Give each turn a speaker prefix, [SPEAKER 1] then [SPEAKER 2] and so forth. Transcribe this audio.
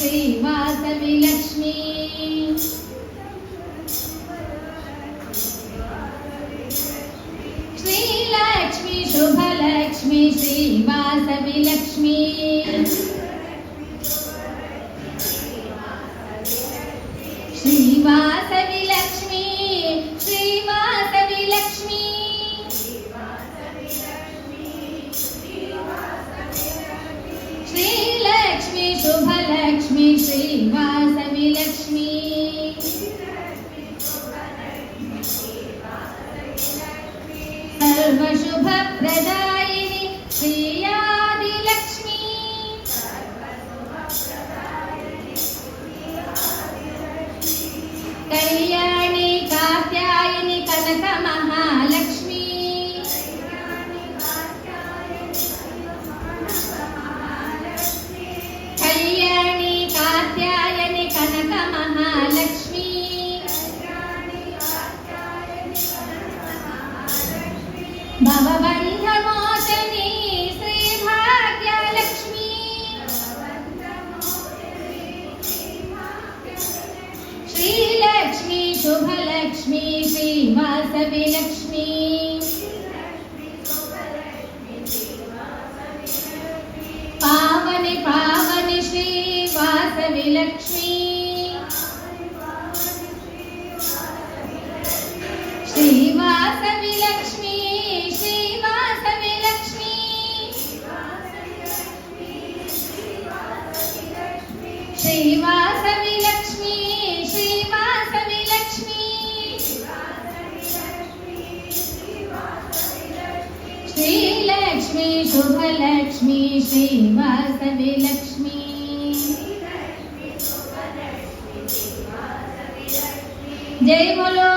[SPEAKER 1] श्रीवासवि लक्ष्मी श्रीलक्ष्मी शुभलक्ष्मी श्रीवासवि लक्ष्मी श्रीवासवि लक्ष्मी श्रीवासवि लक्ष्मी श्रीलक्ष्मी शुभलक्ष्मी श्रीवासवि लक्ष्मी सर्वशुभप्रदायिनी श्रीयादिलक्ष्मी कल्याणी कात्यायिनी कनकमहालक्ष्मी कल्याणी कात्यायिनी कनकमहालक्ष्मी भवबन्धमोचनी श्रीभाग्यलक्ष्मी श्रीलक्ष्मी शुभलक्ष्मी श्रीवासवि लक्ष्मी पावनि पावनि श्रीवासवि लक्ष्मी श्रीवासवि लक्ष्मी श्रीवासवि लक्ष्मी श्रीवासवि लक्ष्मी श्रीवासवि लक्ष्मी श्रीलक्ष्मी शुभलक्ष्मी श्रीवासवि लक्ष्मी जय बोलो